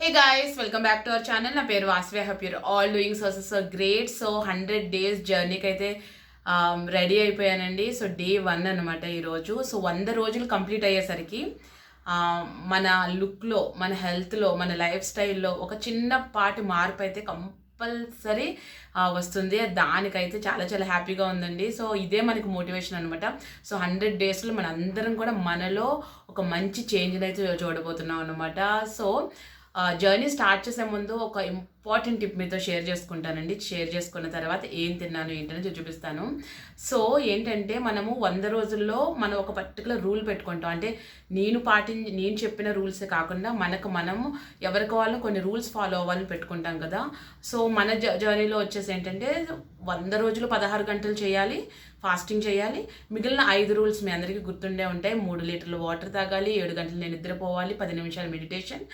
Hey guys, welcome back to our channel. నా పేరు Vasavi. Hope your all doing so great. So 100 days జర్నీకి అయితే ready అయిపోయానండి. So day 1 అనమాట ఈరోజు. సో 100 రోజులు కంప్లీట్ అయ్యేసరికి మన లుక్లో, మన హెల్త్లో, మన లైఫ్ స్టైల్లో ఒక చిన్నపాటి మార్పు అయితే కంపల్సరీ వస్తుంది. దానికైతే చాలా చాలా హ్యాపీగా ఉందండి. సో ఇదే మనకి మోటివేషన్ అనమాట. సో 100 daysలో మన అందరం కూడా మనలో ఒక మంచి చేంజ్ని అయితే చూడబోతున్నాం అనమాట. సో జర్నీ స్టార్ట్ చేసే ముందు ఒక ఇంపార్టెంట్ టిప్ మీతో షేర్ చేసుకుంటానండి. షేర్ చేసుకున్న తర్వాత ఏం తిన్నాను ఏంటని చూపిస్తాను. సో ఏంటంటే మనము 100 రోజుల్లో మనం ఒక పర్టికులర్ రూల్ పెట్టుకుంటాం. అంటే నేను చెప్పిన రూల్సే కాకుండా మనము ఎవరికి వాళ్ళు కొన్ని రూల్స్ ఫాలో అవ్వాలని పెట్టుకుంటాం కదా. సో మన జర్నీలో వచ్చేసి ఏంటంటే 100 రోజులు 16 గంటలు చేయాలి, ఫాస్టింగ్ చేయాలి. మిగిలిన 5 రూల్స్ మీ అందరికీ గుర్తుండే ఉంటాయి. 3 లీటర్లు వాటర్ తాగాలి, 7 గంటలు నేను నిద్రపోవాలి, 10 నిమిషాలు మెడిటేషన్,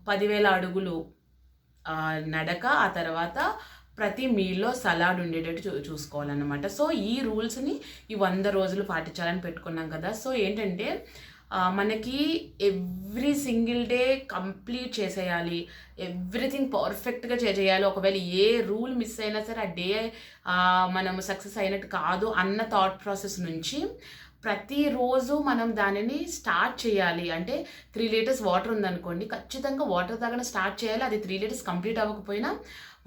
10,000 అడుగులు నడక, ఆ తర్వాత ప్రతి మీల్లో సలాడ్ ఉండేటట్టు చూసుకోవాలన్నమాట. సో ఈ రూల్స్ని ఈ 100 రోజులు పాటించాలని పెట్టుకున్నాం కదా. సో ఏంటంటే మనకి ఎవ్రీ సింగిల్ డే కంప్లీట్ చేసేయాలి, ఎవ్రీథింగ్ పర్ఫెక్ట్గా చేయాలి. ఒకవేళ ఏ రూల్ మిస్ అయినా సరే ఆ డే మనము సక్సెస్ అయినట్టు కాదు అన్న థాట్ ప్రాసెస్ నుంచి ప్రతిరోజు మనం దానిని స్టార్ట్ చేయాలి. అంటే 3 లీటర్స్ వాటర్ ఉందనుకోండి, ఖచ్చితంగా వాటర్ తాగడం స్టార్ట్ చేయాలి. అది 3 లీటర్స్ కంప్లీట్ అవ్వకపోయినా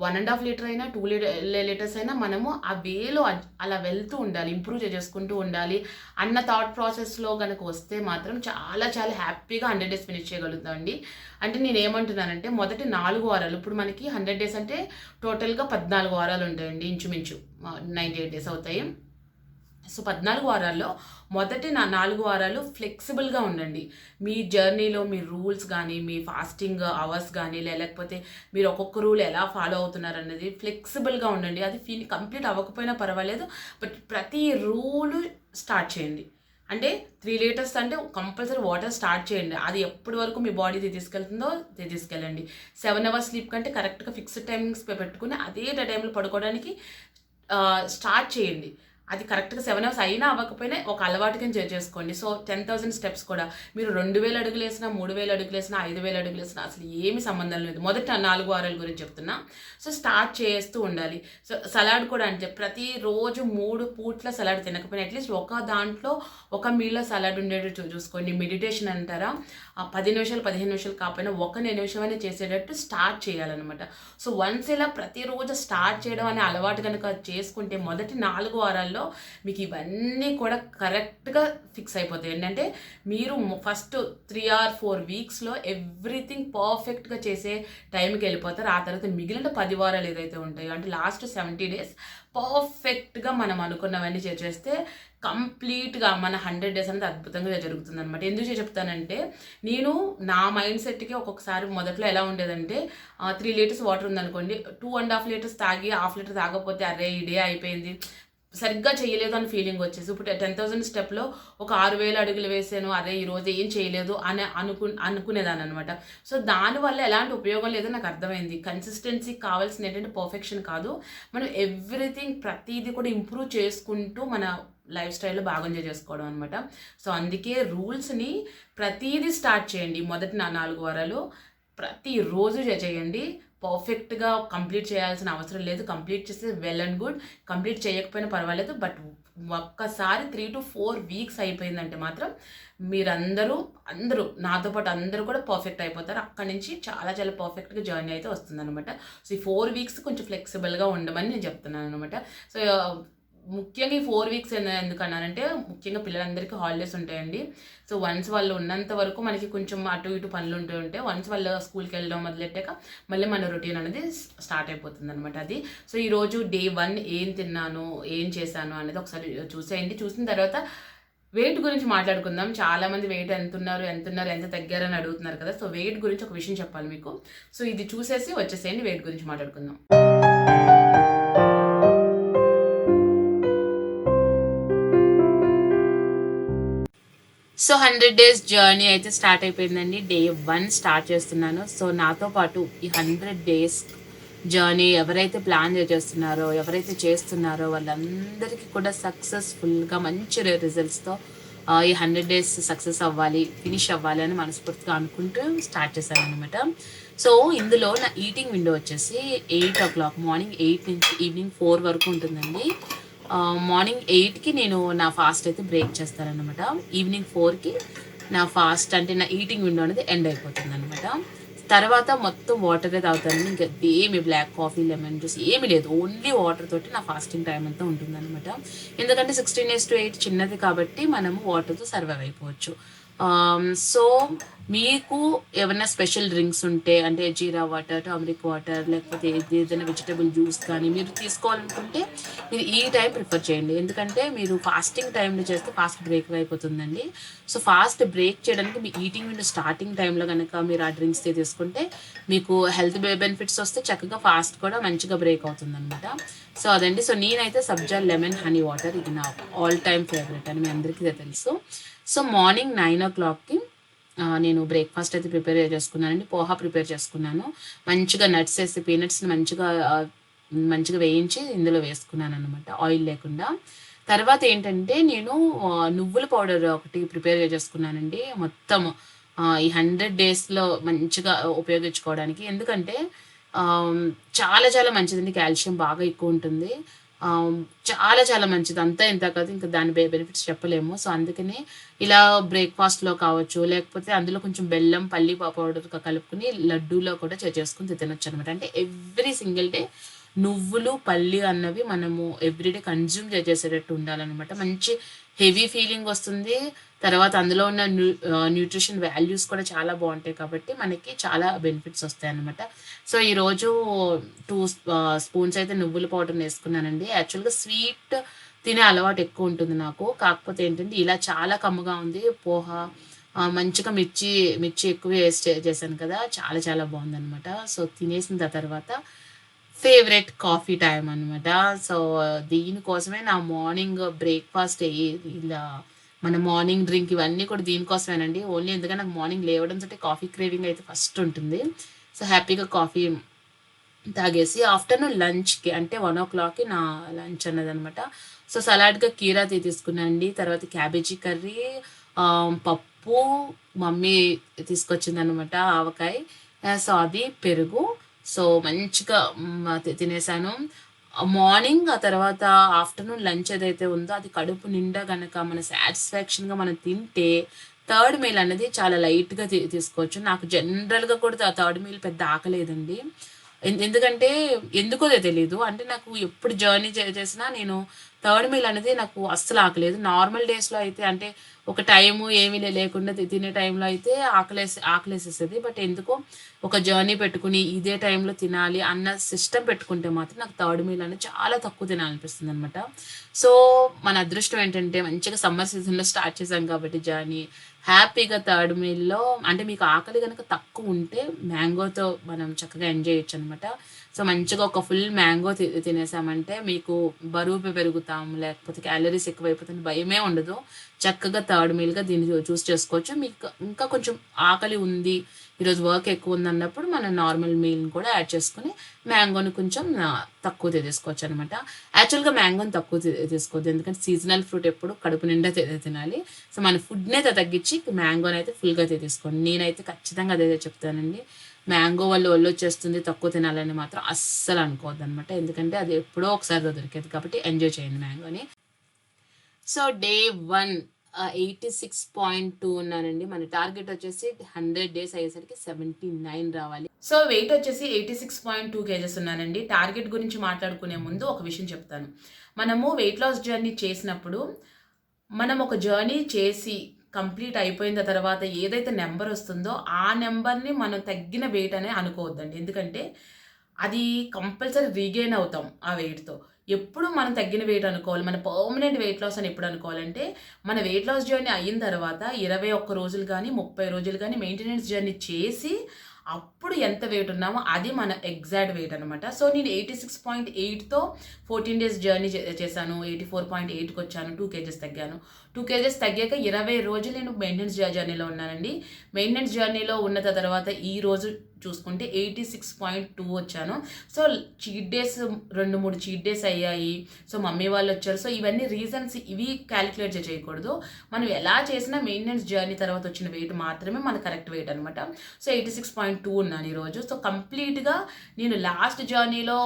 1.5 లీటర్ అయినా 2 లీటర్స్ అయినా మనము ఆ వేలో అలా వెళ్తూ ఉండాలి, ఇంప్రూవ్ చేసుకుంటూ ఉండాలి అన్న థాట్ ప్రాసెస్లో కనుక వస్తే మాత్రం చాలా చాలా హ్యాపీగా 100 days ఫినిష్ చేయగలుగుతామండి. అంటే నేను ఏమంటున్నానంటే మొదటి 4 వారాలు, ఇప్పుడు మనకి 100 days అంటే టోటల్గా 14 వారాలు ఉంటాయండి, ఇంచుమించు 98 days అవుతాయి. సో 14 వారాల్లో మొదటి 4 వారాలు ఫ్లెక్సిబుల్గా ఉండండి. మీ జర్నీలో మీ రూల్స్ కానీ, మీ ఫాస్టింగ్ అవర్స్ కానీ, లేకపోతే మీరు ఒక్కొక్క రూల్ ఎలా ఫాలో అవుతున్నారు అన్నది ఫ్లెక్సిబుల్గా ఉండండి. అది కంప్లీట్ అవ్వకపోయినా పర్వాలేదు, బట్ ప్రతి రూలు స్టార్ట్ చేయండి. అంటే 3 లీటర్స్ అంటే కంపల్సరీ వాటర్ స్టార్ట్ చేయండి. అది ఎప్పటి వరకు మీ బాడీ తీసుకెళ్తుందో తీసుకెళ్ళండి. 7 hours స్లీప్ కంటే కరెక్ట్గా ఫిక్స్డ్ టైమింగ్స్ పెట్టుకుని అదే టైంలో పడుకోవడానికి స్టార్ట్ చేయండి. అది కరెక్ట్గా 7 hours అయినా అవ్వకపోయినా ఒక అలవాటు కింద చేసుకోండి. సో 10,000 steps కూడా మీరు 2,000 అడుగులు వేసినా, 3,000 అడుగులు వేసినా, 5,000 అడుగులు వేసినా అసలు ఏమి సంబంధం లేదు. మొదట 4 వారాల గురించి చెప్తున్నా. సో స్టార్ట్ చేస్తూ ఉండాలి. సో సలాడ్ కూడా అంటే ప్రతిరోజు 3 పూట్ల సలాడ్ తినకపోయినా అట్లీస్ట్ ఒక దాంట్లో ఒక మీల్లో సలాడ్ ఉండేటట్టు చూసుకోండి. మెడిటేషన్ అంటారా, 10 నిమిషాలు 15 నిమిషాలు కాకపోయినా 1 నిమిషమైనా చేసేటట్టు స్టార్ట్ చేయాలన్నమాట. సో వన్స్ ఇలా ప్రతిరోజు స్టార్ట్ చేయడం అనే అలవాటు కనుక చేసుకుంటే మొదటి 4 వారాల్లో మీకు ఇవన్నీ కూడా కరెక్ట్గా ఫిక్స్ అయిపోతాయి. ఏంటంటే మీరు ఫస్ట్ 3 or 4 వీక్స్లో ఎవ్రీథింగ్ పర్ఫెక్ట్గా చేసే టైంకి వెళ్ళిపోతారు. ఆ తర్వాత మిగిలిన 10 వారాలు ఏదైతే ఉంటాయో అంటే లాస్ట్ 70 days పర్ఫెక్ట్గా మనం అనుకున్నవన్నీ చేస్తే కంప్లీట్గా మన 100 days అనేది అద్భుతంగా జరుగుతుంది అనమాట. ఎందుకు చెప్తానంటే నేను నా మైండ్ సెట్కి ఒక్కొక్కసారి మొదట్లో ఎలా ఉండేదంటే 3 లీటర్స్ వాటర్ ఉందనుకోండి, 2.5 లీటర్స్ తాగి 1/2 లీటర్ తాగకపోతే అరే ఈ డే అయిపోయింది, సరిగ్గా చేయలేదు అని ఫీలింగ్ వచ్చేసి ఇప్పుడు 10,000 స్టెప్లో ఒక 6,000 అడుగులు వేసాను, అరే ఈరోజు ఏం చేయలేదు అని అనుకునేదాన్ని అనమాట. సో దానివల్ల ఎలాంటి ఉపయోగం లేదో నాకు అర్థమైంది. కన్సిస్టెన్సీ కావాల్సిన ఏంటంటే పర్ఫెక్షన్ కాదు, మనం ఎవ్రీథింగ్ ప్రతిదీ కూడా ఇంప్రూవ్ చేసుకుంటూ మన లైఫ్ స్టైల్లో భాగం చేసుకోవడం అనమాట. సో అందుకే రూల్స్ని ప్రతిదీ స్టార్ట్ చేయండి. మొదటి 4 వారాలు ప్రతిరోజు చేయండి. పర్ఫెక్ట్గా కంప్లీట్ చేయాల్సిన అవసరం లేదు. కంప్లీట్ చేస్తే వెల్ అండ్ గుడ్, కంప్లీట్ చేయకపోయినా పర్వాలేదు. బట్ ఒక్కసారి 3 to 4 వీక్స్ అయిపోయిందంటే మాత్రం మీరందరూ నాతో పాటు అందరూ కూడా పర్ఫెక్ట్ అయిపోతారు. అక్కడి నుంచి చాలా చాలా పర్ఫెక్ట్గా జర్నీ అయితే వస్తుంది అనమాట. సో ఈ 4 వీక్స్ కొంచెం ఫ్లెక్సిబుల్గా ఉండమని నేను చెప్తున్నాను అనమాట. సో ముఖ్యంగా ఈ 4 వీక్స్ ఎందుకన్నానంటే ముఖ్యంగా పిల్లలందరికీ హాలిడేస్ ఉంటాయండి. సో వన్స్ వాళ్ళు ఉన్నంత వరకు మనకి కొంచెం అటు ఇటు పనులు ఉంటే వన్స్ వాళ్ళు స్కూల్కి వెళ్ళడం మొదలెట్టాక మళ్ళీ మన రొటీన్ అనేది స్టార్ట్ అయిపోతుంది అనమాట. అది సో ఈరోజు డే 1 ఏం తిన్నాను, ఏం చేశాను అనేది ఒకసారి చూసేయండి. చూసిన తర్వాత వెయిట్ గురించి మాట్లాడుకుందాం. చాలామంది వెయిట్ ఎంత తగ్గారని అడుగుతున్నారు కదా. సో వెయిట్ గురించి ఒక విషయం చెప్పాలి మీకు. సో ఇది చూసేసి వచ్చేసేయండి, వెయిట్ గురించి మాట్లాడుకుందాం. సో 100 days జర్నీ అయితే స్టార్ట్ అయిపోయిందండి. డే 1 స్టార్ట్ చేస్తున్నాను. సో నాతో పాటు ఈ 100 days జర్నీ ఎవరైతే ప్లాన్ చేస్తున్నారో, ఎవరైతే చేస్తున్నారో వాళ్ళందరికీ కూడా సక్సెస్ఫుల్గా మంచి రిజల్ట్స్తో ఈ 100 డేస్ సక్సెస్ అవ్వాలి, ఫినిష్ అవ్వాలి అని మనస్ఫూర్తిగా అనుకుంటూ స్టార్ట్ చేశాను అనమాట. సో ఇందులో నా ఈటింగ్ విండో వచ్చేసి 8 o'clock, మార్నింగ్ 8 నుంచి ఈవినింగ్ 4 వరకు ఉంటుందండి. మార్నింగ్ 8కి నేను నా ఫాస్ట్ అయితే బ్రేక్ చేస్తానన్నమాట. ఈవినింగ్ 4కి నా ఫాస్ట్ అంటే నా ఈటింగ్ విండో అనేది ఎండ్ అయిపోతుంది అనమాట. తర్వాత మొత్తం వాటరే తాగుతానండి. ఇంకా ఏమి బ్లాక్ కాఫీ, లెమన్ జ్యూస్ ఏమి లేదు, ఓన్లీ వాటర్ తోటి నా ఫాస్టింగ్ టైం అంతా ఉంటుందన్నమాట. ఎందుకంటే 16:8 చిన్నది కాబట్టి మనము వాటర్తో సర్వైవ్ అయిపోవచ్చు. సో మీకు ఏమైనా స్పెషల్ డ్రింక్స్ ఉంటే, అంటే జీరా వాటర్, టర్మరిక్ వాటర్, లేకపోతే ఏదైనా వెజిటబుల్ జ్యూస్ కానీ మీరు తీసుకోవాలనుకుంటే మీరు ఈ టైం ప్రిఫర్ చేయండి. ఎందుకంటే మీరు ఫాస్టింగ్ టైంలో చేస్తే ఫాస్ట్ బ్రేక్ అయిపోతుందండి. సో ఫాస్ట్ బ్రేక్ చేయడానికి మీ ఈటింగ్ విండో స్టార్టింగ్ టైంలో కనుక మీరు ఆ డ్రింక్స్ తీసుకుంటే మీకు హెల్త్ బెనిఫిట్స్ వస్తే చక్కగా ఫాస్ట్ కూడా మంచిగా బ్రేక్ అవుతుంది అనమాట. సో అదండి. సో నేనైతే సబ్జా లెమన్ హనీ వాటర్ ఇది నా ఆల్ టైమ్ ఫేవరెట్ అని మీ అందరికీ తెలుసు. సో మార్నింగ్ 9 o'clockకి నేను బ్రేక్ఫాస్ట్ అయితే ప్రిపేర్ చేసుకున్నానండి. పోహా ప్రిపేర్ చేసుకున్నాను. మంచిగా నట్స్ వేసి పీనట్స్ని మంచిగా వేయించి ఇందులో వేసుకున్నాను అనమాట, ఆయిల్ లేకుండా. తర్వాత ఏంటంటే నేను నువ్వుల పౌడర్ ఒకటి ప్రిపేర్ చేసుకున్నానండి. మొత్తం ఈ 100 డేస్లో మంచిగా ఉపయోగించుకోవడానికి. ఎందుకంటే చాలా చాలా మంచిదండి, కాల్షియం బాగా ఎక్కువ ఉంటుంది. చాలా చాలా మంచిది, అంతా ఇంత కాదు, ఇంకా దాని బెనిఫిట్స్ చెప్పలేము. సో అందుకని ఇలా బ్రేక్ఫాస్ట్లో కావచ్చు, లేకపోతే అందులో కొంచెం బెల్లం, పల్లి పౌడర్ కలుపుకుని లడ్డూలో కూడా చేసుకుని తినొచ్చు అనమాట. అంటే ఎవ్రీ సింగిల్ డే నువ్వులు, పల్లి అన్నవి మనము ఎవ్రీడే కన్జ్యూమ్ చేసేటట్టు ఉండాలన్నమాట. మంచి హెవీ ఫీలింగ్ వస్తుంది. తర్వాత అందులో ఉన్న న్యూట్రిషన్ వాల్యూస్ కూడా చాలా బాగుంటాయి కాబట్టి మనకి చాలా బెనిఫిట్స్ వస్తాయి అన్నమాట. సో ఈరోజు 2 స్పూన్స్ అయితే నువ్వుల పౌడర్ని వేసుకున్నానండి. యాక్చువల్గా స్వీట్ తినే అలవాటు ఎక్కువ ఉంటుంది నాకు. కాకపోతే ఏంటంటే ఇలా చాలా కమ్మగా ఉంది పోహా. మంచిగా మిర్చి ఎక్కువ వేస్ట్ చేశాను కదా, చాలా చాలా బాగుందనమాట. సో తినేసిన తర్వాత ఫేవరెట్ కాఫీ టైం అనమాట. సో దీనికోసమే నా మార్నింగ్ బ్రేక్ఫాస్ట్ ఇలా మన మార్నింగ్ డ్రింక్ ఇవన్నీ కూడా దీనికోసమేనండి. ఓన్లీ ఎందుకంటే నాకు మార్నింగ్ లేవడం తోటి కాఫీ క్రేవింగ్ అయితే ఫస్ట్ ఉంటుంది. సో హ్యాపీగా కాఫీ తాగేసి ఆఫ్టర్నూన్ లంచ్కి అంటే 1 o'clockకి నా లంచ్ అన్నది అనమాట. సో సలాడ్గా కీరా తీసుకున్నానండి. తర్వాత క్యాబేజీ కర్రీ, పప్పు మమ్మీ తీసుకొచ్చిందనమాట, ఆవకాయ. సో అది పెరుగు. సో మంచిగా తినేసాను మార్నింగ్. ఆ తర్వాత ఆఫ్టర్నూన్ లంచ్ ఏదైతే ఉందో అది కడుపు నిండా కనుక మన సాటిస్ఫాక్షన్గా మనం తింటే థర్డ్ మీల్ అనేది చాలా లైట్గా తీసుకోవచ్చు. నాకు జనరల్గా కూడా థర్డ్ మీల్ పెద్ద ఆకలేదండి. ఎందుకంటే ఎందుకో తెలీదు, అంటే నాకు ఎప్పుడు జర్నీ చేసినా నేను థర్డ్ మీల్ అనేది నాకు అస్సలు ఆకలేదు. నార్మల్ డేస్లో అయితే అంటే ఒక టైము ఏమీ లేకుండా తినే టైంలో అయితే ఆకలేసేస్తుంది. బట్ ఎందుకో ఒక జర్నీ పెట్టుకుని ఇదే టైంలో తినాలి అన్న సిస్టమ్ పెట్టుకుంటే మాత్రం నాకు థర్డ్ మీల్ అనేది చాలా తక్కువ తినాలనిపిస్తుంది అనమాట. సో మన అదృష్టం ఏంటంటే మంచిగా సమ్మర్ సీజన్లో స్టార్ట్ చేసాం కాబట్టి జర్నీ హ్యాపీగా థర్డ్ మీల్లో అంటే మీకు ఆకలి కనుక తక్కువ ఉంటే మ్యాంగోతో మనం చక్కగా ఎంజాయ్ చేయొచ్చు అనమాట. సో మంచిగా ఒక ఫుల్ మ్యాంగో తినేసామంటే మీకు బరువు పెరుగుతాం, లేకపోతే క్యాలరీస్ ఎక్కువైపోతుంది భయమే ఉండదు. చక్కగా థర్డ్ మీల్గా దీన్ని చూస్ చేసుకోవచ్చు. మీకు ఇంకా కొంచెం ఆకలి ఉంది, ఈరోజు వర్క్ ఎక్కువ ఉంది అన్నప్పుడు మనం నార్మల్ మీల్ని కూడా యాడ్ చేసుకుని మ్యాంగోని కొంచెం తక్కువ తీసుకోవచ్చు అనమాట. యాక్చువల్గా మ్యాంగోని తక్కువ తీసుకోవద్దు, ఎందుకంటే సీజనల్ ఫ్రూట్ ఎప్పుడు కడుపు నిండా తినాలి. సో మన ఫుడ్నే తగ్గించి మ్యాంగోని అయితే ఫుల్గా తీసుకోండి. నేనైతే ఖచ్చితంగా అదే చెప్తానండి. మ్యాంగో వల్ల ఒళ్ళు వచ్చేస్తుంది తక్కువ తినాలని మాత్రం అస్సలు అనుకోవద్దు అనమాట. ఎందుకంటే అది ఎప్పుడో ఒకసారి దొరికేది కాబట్టి ఎంజాయ్ చేయండి మ్యాంగోని. సో డే 1 86.2 ఉన్నానండి. మన టార్గెట్ వచ్చేసి 100 డేస్ అయ్యేసరికి 79 రావాలి. సో వెయిట్ వచ్చేసి 86.2 kgs ఉన్నానండి. టార్గెట్ గురించి మాట్లాడుకునే ముందు ఒక విషయం చెప్తాను. మనము వెయిట్ లాస్ జర్నీ చేసినప్పుడు మనం ఒక జర్నీ చేసి కంప్లీట్ అయిపోయిన తర్వాత ఏదైతే నెంబర్ వస్తుందో ఆ నెంబర్ని మనం తగ్గిన వెయిట్ అనే అనుకోవద్దండి. ఎందుకంటే అది కంపల్సరీ రీగెయిన్ అవుతాం ఆ వెయిట్తో. ఎప్పుడు మనం తగ్గిన వెయిట్ అనుకోవాలి, మన పర్మనెంట్ వెయిట్ లాస్ అని ఎప్పుడు అనుకోవాలంటే మన వెయిట్ లాస్ జర్నీ అయిన తర్వాత 21 రోజులు కానీ 30 రోజులు కానీ మెయింటెనెన్స్ జర్నీ చేసి అప్పుడు ఎంత వెయిట్ ఉన్నామో అది మన ఎగ్జాక్ట్ వెయిట్ అనమాట. సో నేను 86.8తో 14 డేస్ జర్నీ చేశాను. 84.8కి వచ్చాను, 2 kgs తగ్గాను. 2 కేజెస్ తగ్గాక 20 రోజులు నేను మెయింటెనెన్స్ జర్నీలో ఉన్నానండి. మెయింటెనెన్స్ జర్నీలో ఉన్న తర్వాత ఈ రోజు చూసుకుంటే 86.2 వచ్చాను. So cheat days 2-3 cheat days అయ్యాయి. సో మమ్మీ వాళ్ళు వచ్చారు. సో ఇవన్నీ రీజన్స్, ఇవి క్యాలిక్యులేట్ చేయకూడదు. మనం ఎలా చేసినా మెయింటెనెన్స్ జర్నీ తర్వాత వచ్చిన వెయిట్ మాత్రమే మన కరెక్ట్ వెయిట్ అనమాట. సో 86.2 ఉన్నాను ఈరోజు. సో కంప్లీట్గా నేను లాస్ట్ జర్నీలో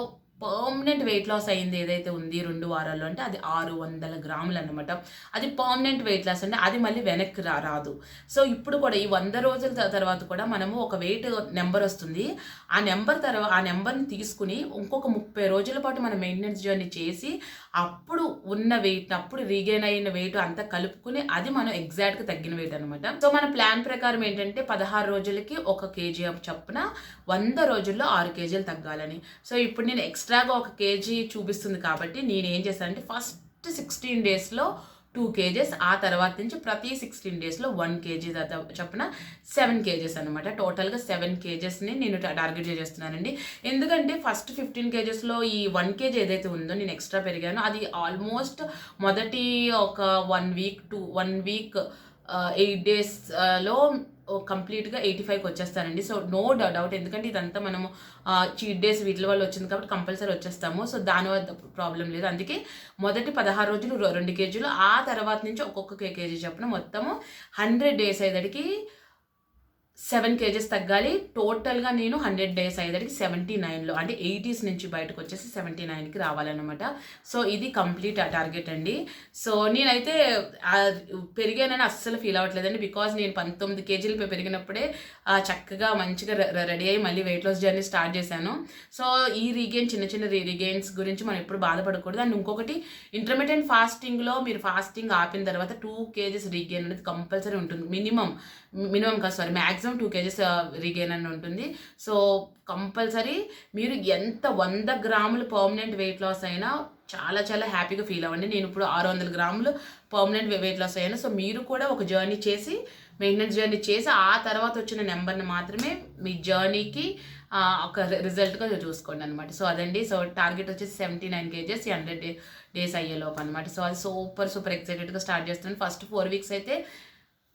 పర్మనెంట్ వెయిట్ లాస్ అయింది ఏదైతే ఉంది 2 వారాల్లో అంటే అది 600 గ్రాములు అనమాట. అది పర్మనెంట్ వెయిట్ లాస్ అంటే అది మళ్ళీ వెనక్కి రాదు. సో ఇప్పుడు కూడా ఈ 100 రోజుల తర్వాత కూడా మనము ఒక వెయిట్ నెంబర్ వస్తుంది. ఆ నెంబర్ని తీసుకుని ఇంకొక 30 రోజుల పాటు మనం మెయింటెనెన్స్ జర్నీ చేసి అప్పుడు ఉన్న వెయిట్, అప్పుడు రీగెయిన్ అయిన వెయిట్ అంతా కలుపుకుని అది మనం ఎగ్జాక్ట్గా తగ్గిన వెయిట్ అనమాట. సో మన ప్లాన్ ప్రకారం ఏంటంటే 16 రోజులకి 1 కేజీ చొప్పున 100 రోజుల్లో 6 కేజీలు తగ్గాలని. సో ఇప్పుడు నేను ఎక్స్ట్రాగా 1 కేజీ చూపిస్తుంది కాబట్టి నేను ఏం చేశానంటే ఫస్ట్ 16 డేస్లో 2 కేజెస్, ఆ తర్వాత నుంచి ప్రతి 16 డేస్లో 1 కేజీ చొప్పున 7 కేజెస్ అనమాట. టోటల్గా 7 కేజెస్ని నేను టార్గెట్ చేస్తున్నానండి. ఎందుకంటే ఫస్ట్ 15 కేజెస్లో ఈ 1 కేజీ ఏదైతే ఉందో నేను ఎక్స్ట్రా పెరిగానో అది ఆల్మోస్ట్ మొదటి ఒక 1 వీక్ 8 డేస్లో కంప్లీట్గా 85కి వచ్చేస్తానండి. సో నో డౌట్, ఎందుకంటే ఇదంతా మనము చీట్ డేస్ వీటి వల్ల వచ్చింది కాబట్టి కంపల్సరీ వచ్చేస్తాము. సో దాని వల్ల ప్రాబ్లం లేదు. అందుకే మొదటి 16 రోజులు 2 కేజీలు, ఆ తర్వాత నుంచి ఒక్కొక్క కేజీ చొప్పున మొత్తము 100 డేస్ అయ్యేదడికి 7 కేజెస్ తగ్గాలి. టోటల్గా నేను 100 డేస్ అయ్యేదడికి 79లో అంటే 80s నుంచి బయటకు వచ్చేసి 79కి రావాలన్నమాట. సో ఇది కంప్లీట్ టార్గెట్ అండి. సో నేనైతే పెరిగానని అస్సలు ఫీల్ అవ్వట్లేదండి. బికాజ్ నేను 19 కేజీలు పెరిగినప్పుడే చక్కగా మంచిగా రెడీ అయ్యి మళ్ళీ వెయిట్ లాస్ జర్నీ స్టార్ట్ చేశాను. సో ఈ చిన్న రీగెయిన్స్ గురించి మనం ఎప్పుడు బాధపడకూడదు. అండ్ ఇంకొకటి, ఇంటర్మీడియట్ ఫాస్టింగ్లో మీరు ఫాస్టింగ్ ఆపిన తర్వాత 2 కేజెస్ రీగెయిన్ అనేది కంపల్సరీ ఉంటుంది. మినిమం కాదు, సారీ, మ్యాక్సిమం 2 కేజెస్ రీగెయిన్ అని ఉంటుంది. సో కంపల్సరీ మీరు ఎంత 100 గ్రాములు పర్మనెంట్ వెయిట్ లాస్ అయినా చాలా చాలా హ్యాపీగా ఫీల్ అవ్వండి. నేను ఇప్పుడు 600 గ్రాములు పర్మనెంట్ వెయిట్ లాస్ అయ్యాను. సో మీరు కూడా ఒక జర్నీ చేసి, మెయింటెనెన్స్ జర్నీ చేసి ఆ తర్వాత వచ్చిన నెంబర్ని మాత్రమే మీ జర్నీకి ఒక రిజల్ట్గా చూసుకోండి అనమాట. సో అదండి. సో టార్గెట్ వచ్చేసి 79 కేజెస్ 100 డేస్ అయ్యేలోపు అనమాట. సో అది సూపర్ ఎక్సైటెడ్గా స్టార్ట్ చేస్తున్నాను. ఫస్ట్ 4 వీక్స్ అయితే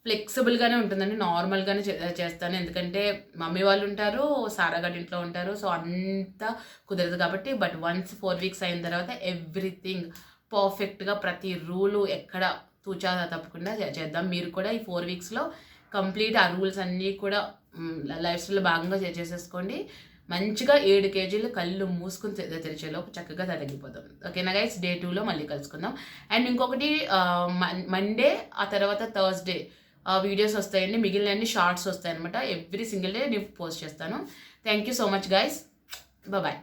ఫ్లెక్సిబుల్గానే ఉంటుందండి, నార్మల్గానే చేస్తాను. ఎందుకంటే మమ్మీ వాళ్ళు ఉంటారు, సారాగడ్ ఇంట్లో ఉంటారు. సో అంతా కుదరదు కాబట్టి. బట్ వన్స్ 4 వీక్స్ అయిన తర్వాత ఎవ్రీథింగ్ పర్ఫెక్ట్గా, ప్రతి రూలు ఎక్కడ తూచా తప్పకుండా చేద్దాం. మీరు కూడా ఈ 4 వీక్స్లో కంప్లీట్ ఆ రూల్స్ అన్నీ కూడా లైఫ్ స్టైల్లో భాగంగా చేసేసుకోండి. మంచిగా 7 కేజీలు కళ్ళు మూసుకుని తెరిచేలోపు చక్కగా తగ్గిపోతాం. ఓకేనా గైస్? డే 2లో మళ్ళీ కలుసుకుందాం. అండ్ ఇంకొకటి, మండే ఆ తర్వాత థర్స్డే వీడియోస్ వస్తాయండి. మిగిలిన షార్ట్స్ వస్తాయి అనమాట. ఎవ్రీ సింగిల్ డే నేను పోస్ట్ చేస్తాను. Thank you so much guys. Bye.